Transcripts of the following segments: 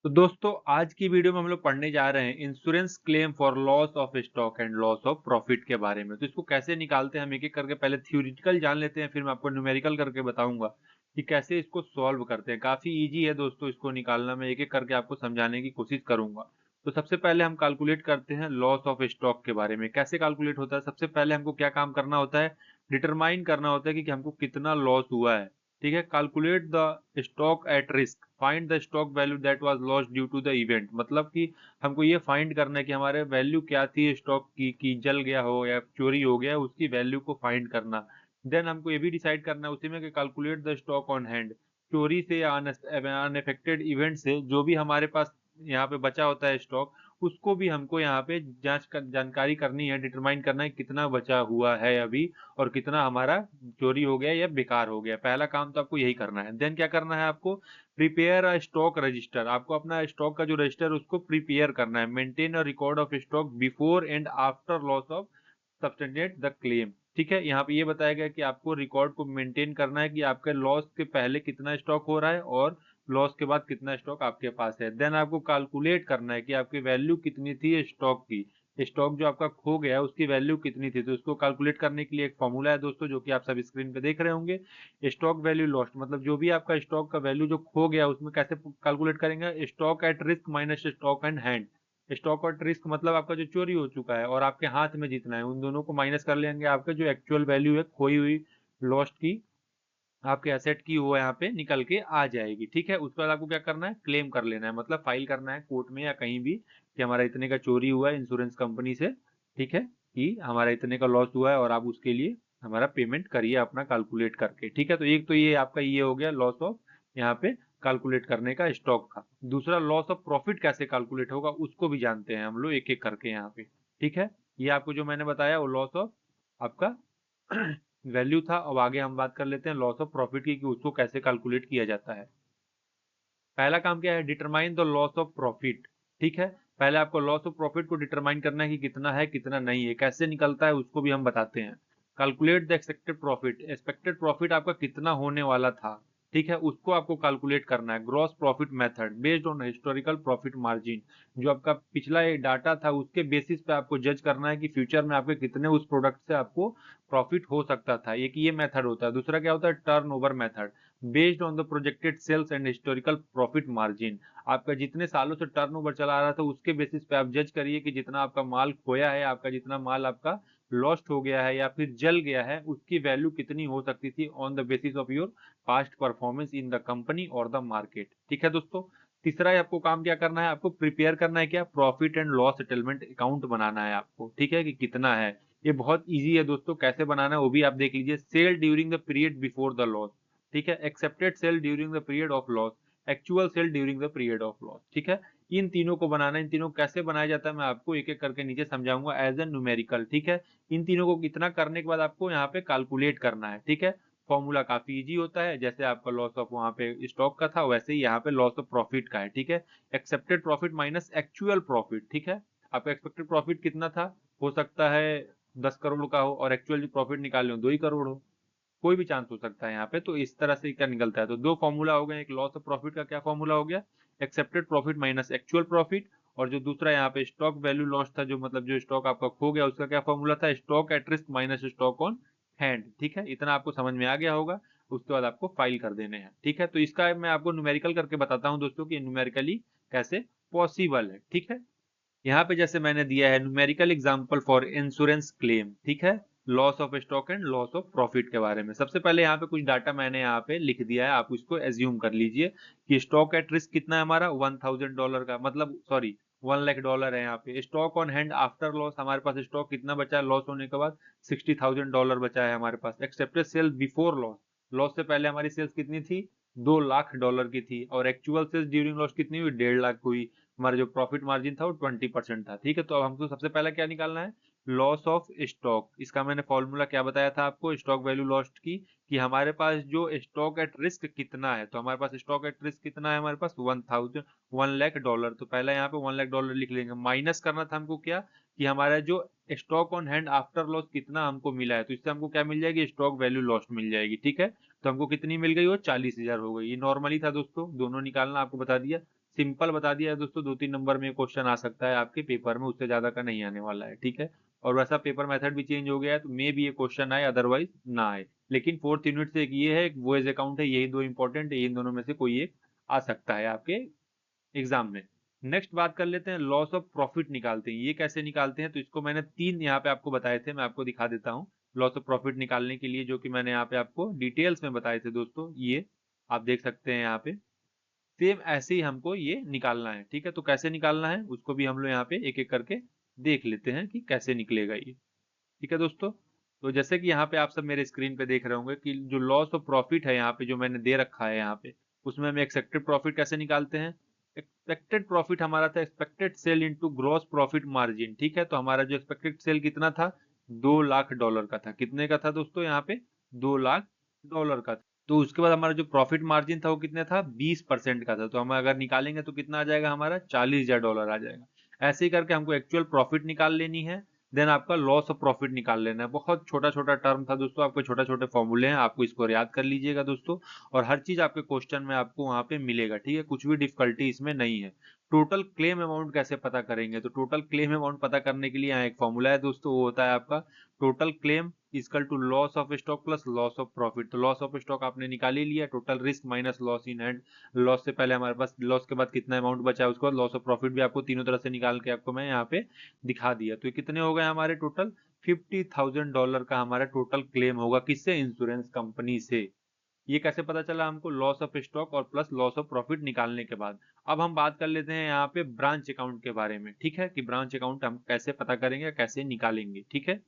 तो दोस्तों आज की वीडियो में हम लोग पढ़ने जा रहे हैं insurance claim for loss of stock and loss of profit के बारे में। तो इसको कैसे निकालते हैं हम एक एक करके पहले थ्योरेटिकल जान लेते हैं, फिर मैं आपको न्यूमेरिकल करके बताऊंगा कि कैसे इसको सॉल्व करते हैं। काफी इजी है दोस्तों इसको निकालना, मैं एक एक करके आपको समझाने की कोशिश करूंगा। तो सबसे पहले हम कैलकुलेट करते हैं लॉस ऑफ स्टॉक के बारे में। कैसे कैलकुलेट होता है, सबसे पहले हमको क्या काम करना होता है, डिटरमाइन करना होता है कि हमको कितना लॉस हुआ है। ठीक है, calculate the stock at risk, find the stock value that was lost due to the event. मतलब कि हमको ये फाइंड करना है कि हमारे वैल्यू क्या थी स्टॉक की, कि जल गया हो या चोरी हो गया, उसकी वैल्यू को फाइंड करना। देन हमको ये भी डिसाइड करना है उसी में कि calculate the stock on hand. चोरी से या अनअफेक्टेड इवेंट से जो भी हमारे पास यहाँ पे बचा होता है स्टॉक, उसको भी हमको यहाँ पे जानकारी करनी है, डिटरमाइन करना है कितना बचा हुआ है अभी और कितना हमारा चोरी हो गया या बेकार हो गया। पहला काम तो आपको यही करना है। देन क्या करना है आपको, प्रिपेयर अ स्टॉक रजिस्टर। आपको अपना स्टॉक का जो रजिस्टर उसको प्रिपेयर करना है। Maintain a record of stock before and after loss of subtended the claim. ठीक है, यहाँ पे ये बताया गया कि आपको रिकॉर्ड को मेंटेन करना है कि आपके लॉस के पहले कितना स्टॉक हो रहा है और लॉस के बाद कितना स्टॉक आपके पास है। देन आपको कैलकुलेट करना है कि आपकी वैल्यू कितनी थी स्टॉक की। स्टॉक जो आपका खो गया है उसकी वैल्यू कितनी थी, तो उसको कैलकुलेट करने के लिए एक फॉर्मूला है दोस्तों जो कि आप सब स्क्रीन पे देख रहे होंगे। स्टॉक वैल्यू लॉस्ट मतलब जो भी आपका स्टॉक का वैल्यू जो खो गया उसमें कैसे कैलकुलेट करेंगे, stock at risk minus stock and hand. Stock at risk मतलब आपका जो चोरी हो चुका है और आपके हाथ में जितना है, उन दोनों को माइनस कर लेंगे, आपके जो एक्चुअल वैल्यू है खोई हुई लॉस्ट की, आपके एसेट की, वो यहाँ पे निकल के आ जाएगी। ठीक है, उसके बाद आपको क्या करना है, क्लेम कर लेना है, मतलब फाइल करना है कोर्ट में या कहीं भी कि हमारा इतने का चोरी हुआ है इंश्योरेंस कंपनी से। ठीक है, कि हमारा इतने का लॉस हुआ है और आप उसके लिए हमारा पेमेंट करिए अपना कैलकुलेट करके। ठीक है, तो एक तो ये आपका ये हो गया लॉस ऑफ यहाँ पे कैलकुलेट करने का स्टॉक का। दूसरा लॉस ऑफ प्रॉफिट कैसे कैलकुलेट होगा उसको भी जानते हैं हम लोग एक एक करके यहाँ पे। ठीक है, ये आपको जो मैंने बताया वो लॉस ऑफ आपका वैल्यू था। अब आगे हम बात कर लेते हैं लॉस ऑफ प्रॉफिट की कि उसको कैसे कैलकुलेट किया जाता है। पहला काम क्या है, determine the loss of profit. ठीक है, पहले आपको लॉस ऑफ प्रॉफिट को डिटरमाइन करना है कि कितना है कितना नहीं है, कैसे निकलता है उसको भी हम बताते हैं। Calculate the expected profit, expected profit आपका कितना होने वाला था। ठीक है, उसको आपको कैलकुलेट करना है। Gross profit method based on historical profit margin, जो आपका पिछला एक डाटा था उसके बेसिस पे आपको जज करना है कि फ्यूचर में आपके कितने उस प्रोडक्ट से आपको प्रॉफिट हो सकता था। एक ये मेथड होता है। दूसरा क्या होता है, turnover method based on the projected sales and historical profit margin. आपका जितने सालों से टर्नओवर चला आ रहा था उसके बेसिस पे आप जज करिए कि जितना आपका माल खोया है, आपका जितना माल आपका लॉस्ट हो गया है या फिर जल गया है, उसकी वैल्यू कितनी हो सकती थी on the basis of your past performance in the company और द मार्केट। ठीक है दोस्तों, तीसरा आपको काम क्या करना है, आपको प्रिपेयर करना है क्या, profit and loss settlement account बनाना है आपको। ठीक है, कि कितना है। ये बहुत इजी है दोस्तों, कैसे बनाना है वो भी आप देख लीजिए। Sale during the period before the loss. ठीक है, expected sale during the period of loss, actual sale during the period of loss. ठीक है, इन तीनों को बनाना है। इन तीनों को कैसे बनाया जाता है मैं आपको एक एक करके नीचे समझाऊंगा एज ए न्यूमेरिकल। ठीक है, इन तीनों को इतना करने के बाद आपको यहाँ पे कैलकुलेट करना है। ठीक है, फॉर्मूला काफी इजी होता है, जैसे आपका लॉस ऑफ वहां पे स्टॉक का था वैसे ही यहाँ पे लॉस ऑफ प्रॉफिट का है। ठीक है, accepted profit minus actual profit. ठीक है, आपका एक्सपेक्टेड प्रॉफिट कितना था, हो सकता है 10 करोड़ का हो और एक्चुअल प्रॉफिट निकाले हो 2 ही करोड़ हो, कोई भी चांस हो सकता है यहाँ पे। तो इस तरह से क्या निकलता है, तो दो फॉर्मूला हो गए, एक लॉस ऑफ प्रॉफिट का क्या फॉर्मूला हो गया, accepted profit minus actual profit, और जो दूसरा यहाँ पे स्टॉक वैल्यू लॉस था, जो मतलब जो स्टॉक आपका खो गया उसका क्या फॉर्मूला था, stock at risk minus stock on hand. ठीक है, इतना आपको समझ में आ गया होगा। उसके बाद आपको फाइल कर देने हैं। ठीक है, तो इसका मैं आपको न्यूमेरिकल करके बताता हूँ दोस्तों कि न्यूमेरिकली कैसे पॉसिबल है। ठीक है, यहाँ पे जैसे मैंने दिया है numerical example for insurance claim. ठीक है, loss of stock and loss of profit के बारे में। सबसे पहले यहाँ पे कुछ डाटा मैंने यहाँ पे लिख दिया है, आप उसको एज्यूम कर लीजिए कि स्टॉक एट रिस्क कितना है हमारा, $1000 का, मतलब सॉरी $1 लाख है। यहाँ पे stock on hand after loss, हमारे पास स्टॉक कितना बचा है लॉस होने के बाद, $60,000 बचा है हमारे पास। Accepted sale before loss, loss से पहले हमारी सेल्स कितनी थी, $2 लाख की थी, और एक्चुअल सेल्स ड्यूरिंग लॉस कितनी हुई, 1.5 लाख हुई। हमारा जो प्रॉफिट मार्जिन था वो 20% था। ठीक है, तो अब हमको सबसे पहला क्या निकालना है, लॉस ऑफ स्टॉक। इसका मैंने फॉर्मूला क्या बताया था आपको, स्टॉक वैल्यू लॉस्ट की, कि हमारे पास जो स्टॉक एट रिस्क कितना है। तो हमारे पास स्टॉक एट रिस्क कितना है, हमारे पास 1 लाख डॉलर। तो पहला यहाँ पे $1 लाख लिख लेंगे। माइनस करना था हमको क्या, कि हमारा जो stock on hand after loss कितना हमको मिला है, तो इससे हमको क्या मिल जाएगी, स्टॉक वैल्यू लॉस्ट मिल जाएगी। ठीक है, तो हमको कितनी मिल गई, वो 40,000 हो गई। ये नॉर्मली था दोस्तों, दोनों निकालना आपको बता दिया। सिंपल बता दिया है दोस्तों, 2-3 नंबर में क्वेश्चन आ सकता है आपके पेपर में, उससे ज्यादा का नहीं आने वाला है, ठीक है। और वैसा पेपर मेथड भी चेंज हो गया है, तो मे भी ये क्वेश्चन आए, अदरवाइज ना आए। लेकिन फोर्थ यूनिट से एक ये है, एक वॉइस अकाउंट है, यही दो इंपॉर्टेंट है, इन दोनों में से कोई एक आ सकता है आपके एग्जाम में। नेक्स्ट बात कर लेते हैं, लॉस ऑफ प्रॉफिट निकालते हैं। ये कैसे निकालते हैं, तो इसको मैंने 3 यहाँ पे आपको बताए थे, मैं आपको दिखा देता हूँ। लॉस ऑफ प्रॉफिट निकालने के लिए जो कि मैंने यहाँ पे आपको डिटेल्स में बताए थे दोस्तों, ये आप देख सकते हैं यहाँ पे। सेम ऐसे ही हमको ये निकालना है, ठीक है। तो कैसे निकालना है उसको भी हम लोग यहाँ पे एक एक करके देख लेते हैं कि कैसे निकलेगा ये, ठीक है दोस्तों। तो जैसे कि यहाँ पे आप सब मेरे स्क्रीन पे देख रहे होंगे कि जो लॉस ऑफ प्रॉफिट है यहाँ पे जो मैंने दे रखा है यहाँ पे, उसमें हम एक्सपेक्टेड प्रॉफिट कैसे निकालते हैं। एक्सपेक्टेड प्रॉफिट हमारा था expected sale into gross profit margin, ठीक है। तो हमारा जो एक्सपेक्टेड सेल कितना था, $2 लाख का था। कितने का था दोस्तों यहाँ पे, $2 लाख का था। तो उसके बाद हमारा जो प्रॉफिट मार्जिन था वो कितना था, 20% का था। तो हम अगर निकालेंगे तो कितना आ जाएगा हमारा, $40,000 आ जाएगा। ऐसे ही करके हमको एक्चुअल प्रॉफिट निकाल लेनी है, देन आपका लॉस ऑफ प्रॉफिट निकाल लेना है। बहुत छोटा छोटा टर्म था दोस्तों, आपके छोटे छोटे फॉर्मूले हैं, आपको इसको याद कर लीजिएगा दोस्तों। और हर चीज आपके क्वेश्चन में आपको वहां पे मिलेगा, ठीक है। कुछ भी डिफिकल्टी इसमें नहीं है। टोटल क्लेम अमाउंट कैसे पता करेंगे, तो टोटल क्लेम अमाउंट पता करने के लिए यहाँ एक फॉर्मूला है दोस्तों, वो होता है आपका total claim equal to loss of stock plus loss of profit. तो लॉस ऑफ स्टॉक आपने निकाल ही लिया, total risk minus loss in hand. Loss से पहले हमारे पास, लॉस के बाद कितना अमाउंट बचा है, उसके बाद लॉस ऑफ प्रॉफिट भी आपको तीनों तरह से निकाल के आपको मैं यहाँ पे दिखा दिया। तो ये कितने हो गए हमारे टोटल, $50,000 का हमारा टोटल क्लेम होगा, किससे, इंश्योरेंस कंपनी से। ये कैसे पता चला हमको, लॉस ऑफ स्टॉक और प्लस लॉस ऑफ प्रॉफिट निकालने के बाद। अब हम बात कर लेते हैं यहाँ पे ब्रांच अकाउंट के बारे में, ठीक है, कि ब्रांच अकाउंट हम कैसे पता करेंगे, कैसे निकालेंगे, ठीक है।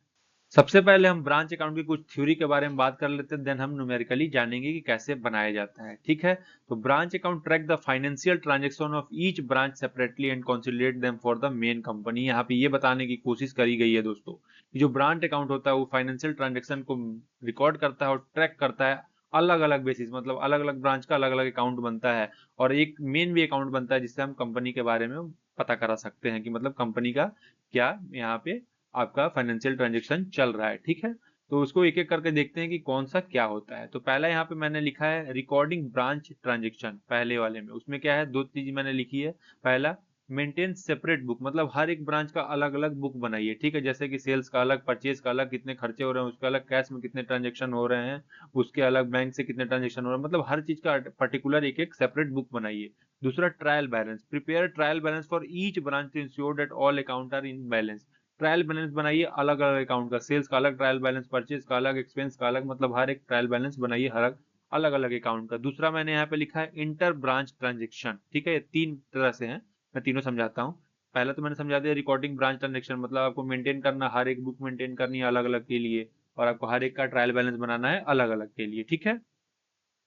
सबसे पहले हम ब्रांच अकाउंट की कुछ थ्योरी के बारे में बात कर लेते हैं, देन हम न्यूमेरिकली जानेंगे कि कैसे बनाया जाता है, ठीक है। तो branch account track the financial transaction of each branch separately and consolidate them for the main company. यहाँ पे ये बताने की कोशिश करी गई है दोस्तों कि जो ब्रांच अकाउंट होता है वो फाइनेंशियल ट्रांजेक्शन को रिकॉर्ड करता है और ट्रैक करता है अलग अलग बेसिस, मतलब अलग अलग ब्रांच का अलग अलग अकाउंट बनता है, और एक मेन भी अकाउंट बनता है जिससे हम कंपनी के बारे में पता करा सकते हैं कि मतलब कंपनी का क्या यहाँ पे आपका फाइनेंशियल ट्रांजेक्शन चल रहा है, ठीक है। तो उसको एक एक करके देखते हैं कि कौन सा क्या होता है। तो पहला यहाँ पे मैंने लिखा है रिकॉर्डिंग ब्रांच ट्रांजेक्शन, पहले वाले में उसमें क्या है, दो चीज मैंने लिखी है। पहला, मेंटेन सेपरेट बुक, मतलब हर एक ब्रांच का अलग अलग बुक बनाइए, ठीक है। जैसे कि सेल्स का अलग, परचेज का अलग, कितने खर्चे हो रहे हैं उसका अलग, कैश में कितने ट्रांजेक्शन हो रहे हैं उसके अलग, बैंक से कितने ट्रांजेक्शन हो रहे हैं, मतलब हर चीज का पर्टिकुलर एक एक सेपरेट बुक बनाइए। दूसरा, trial balance, prepare trial balance for each branch to ensure that all account are in balance. Trial balance बनाइए अलग अलग अकाउंट का, सेल्स का अलग ट्रायल बैलेंस, परचेज का अलग, एक्सपेंस का अलग, मतलब हर एक ट्रायल बैलेंस बनाइए हर अलग अलग अकाउंट का। दूसरा मैंने यहाँ पे लिखा है इंटर ब्रांच ट्रांजेक्शन, ठीक है। ये 3 तरह से है, मैं तीनों समझाता हूँ। पहला तो मैंने समझा दिया रिकॉर्डिंग ब्रांच ट्रांजेक्शन, मतलब आपको मेंटेन करना, हर एक बुक मेंटेन करनी है अलग अलग के लिए, और आपको हर एक का ट्रायल बैलेंस बनाना है अलग अलग के लिए, ठीक है,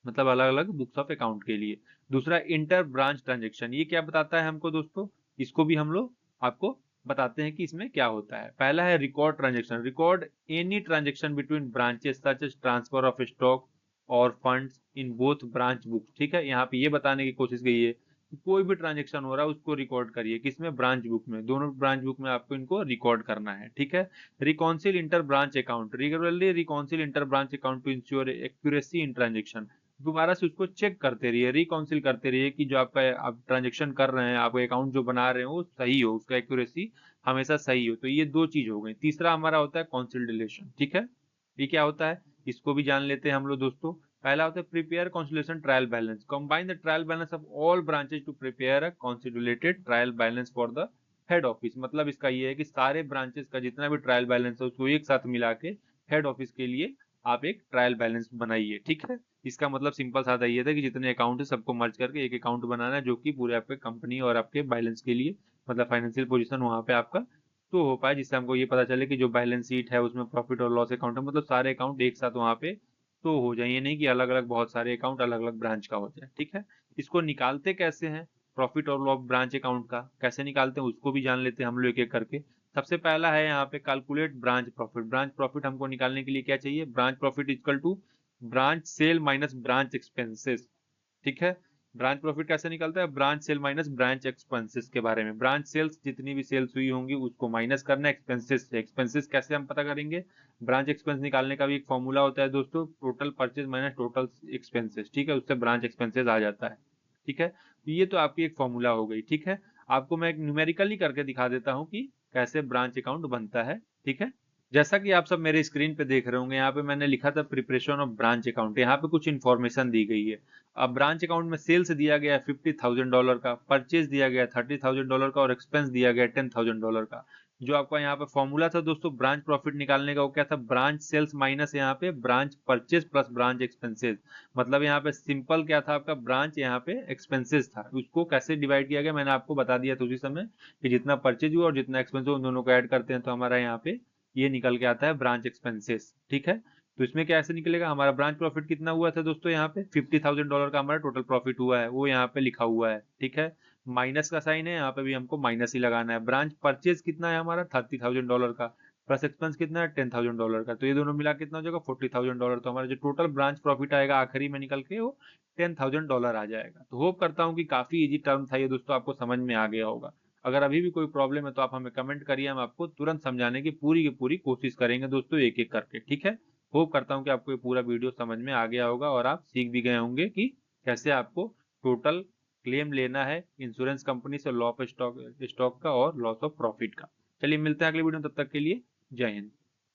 मतलब अलग अलग बुक्स ऑफ अकाउंट के लिए। दूसरा, इंटर ब्रांच ट्रांजेक्शन, ये क्या बताता है हमको दोस्तों, इसको भी हम लोग आपको बताते हैं कि इसमें क्या होता है। पहला है record transaction, record any transaction between branches such as transfer of stock और funds in both branch books, ठीक है। यहाँ पे ये बताने की कोशिश की है कि कोई भी ट्रांजेक्शन हो रहा है उसको रिकॉर्ड करिए, किसमें, ब्रांच बुक में, दोनों ब्रांच बुक में आपको इनको रिकॉर्ड करना है, ठीक है। Reconcile inter branch account, regularly reconcile inter branch account to ensure accuracy in transaction. दोबारा से उसको चेक करते रहिए, रिकाउंसिल करते रहिए कि जो आपका आप ट्रांजेक्शन कर रहे हैं, आप अकाउंट जो बना रहे हो वो सही हो, उसका एक्यूरेसी हमेशा सही हो। तो ये दो चीज हो गई। तीसरा हमारा होता है कॉन्सिलिडेशन, ठीक है। ये क्या होता है, इसको भी जान लेते हैं हम लोग दोस्तों। पहला होता है prepare consolidation trial balance, combine the trial balance of all branches to prepare a consolidated trial balance for the head office. मतलब इसका ये है कि सारे ब्रांचेस का जितना भी ट्रायल बैलेंस है उसको एक साथ मिला के हेड ऑफिस के लिए आप एक ट्रायल बैलेंस बनाइए, ठीक है। इसका मतलब सिंपल साधा ये था कि जितने अकाउंट है सबको मर्ज करके एक अकाउंट बनाना है, जो कि पूरे आपके कंपनी और आपके बैलेंस के लिए, मतलब फाइनेंशियल पोजीशन वहां पे आपका तो हो पाए, जिससे हमको ये पता चले कि जो बैलेंस शीट है उसमें प्रॉफिट और लॉस अकाउंट है, मतलब सारे अकाउंट एक साथ वहां पे तो हो जाए, ये नहीं कि अलग अलग बहुत सारे अकाउंट अलग अलग ब्रांच का हो जाए, ठीक है। इसको निकालते कैसे हैं, प्रॉफिट और लॉस ब्रांच अकाउंट का कैसे निकालते हैं उसको भी जान लेते हैं हम लोग एक एक करके। सबसे पहला है यहाँ पे calculate branch profit. Branch profit हमको निकालने के लिए क्या चाहिए, branch profit equal to branch sale minus branch expenses, ठीक है। ब्रांच प्रॉफिट कैसे निकलता है, branch sale minus branch expenses के बारे में। ब्रांच सेल्स जितनी भी सेल्स हुई होंगी उसको माइनस करना है एक्सपेंसेस से। एक्सपेंसेस कैसे हम पता करेंगे, ब्रांच एक्सपेंस निकालने का भी एक फॉर्मूला होता है दोस्तों, total purchase minus total expenses, ठीक है, उससे ब्रांच एक्सपेंसेस आ जाता है, ठीक है। ये तो आपकी एक फॉर्मूला हो गई, ठीक है। आपको मैं एक न्यूमेरिकली करके दिखा देता हूँ कि कैसे ब्रांच अकाउंट बनता है, ठीक है। जैसा कि आप सब मेरे स्क्रीन पे देख रहे होंगे, यहाँ पे मैंने लिखा था प्रिपरेशन ऑफ ब्रांच अकाउंट। यहाँ पे कुछ इन्फॉर्मेशन दी गई है। अब ब्रांच अकाउंट में सेल्स दिया गया है $50,000 का, परचेज दिया गया है $30,000 का, और एक्सपेंस दिया गया है $10,000 का। जो आपका यहाँ पे फॉर्मूला था दोस्तों ब्रांच प्रॉफिट निकालने का, वो क्या था, ब्रांच सेल्स माइनस यहाँ पे branch purchase plus branch expenses. मतलब यहाँ पे सिंपल क्या था आपका, ब्रांच यहाँ पे एक्सपेंसेस था, उसको कैसे डिवाइड किया गया मैंने आपको बता दिया था उसी समय, कि जितना परचेज हुआ और जितना एक्सपेंस हुआ उन दोनों को ऐड करते हैं तो हमारा यहाँ पे ये निकल के आता है ब्रांच एक्सपेंसेस, ठीक है। तो इसमें कैसे निकलेगा, हमारा ब्रांच प्रॉफिट कितना हुआ था दोस्तों, यहाँ पे $50,000 का हमारा टोटल प्रॉफिट हुआ है, वो यहाँ पे लिखा हुआ है, ठीक है। माइनस का साइन है, यहाँ पे भी हमको माइनस ही लगाना है। ब्रांच परचेज कितना है हमारा $30,000 का, प्लस एक्सपेंस कितना है $10,000 का, तो ये दोनों मिला कितना हो जाएगा $40,000। तो हमारा जो टोटल ब्रांच प्रॉफिट आएगा आखिरी में निकल के वो $10,000 आ जाएगा। तो होप करता हूँ कि काफी इजी टर्म था ये दोस्तों, आपको समझ में आ गया होगा। अगर अभी भी कोई प्रॉब्लम है तो आप हमें कमेंट करिए, हम आपको तुरंत समझाने की पूरी कोशिश करेंगे दोस्तों, एक एक करके, ठीक है। होप करता हूँ कि आपको ये पूरा वीडियो समझ में आ गया होगा और आप सीख भी गए होंगे कि कैसे आपको टोटल क्लेम लेना है इंश्योरेंस कंपनी से, लॉस ऑफ स्टॉक का और लॉस ऑफ प्रॉफिट का। चलिए मिलते हैं अगले वीडियो में, तब तक के लिए जय हिंद।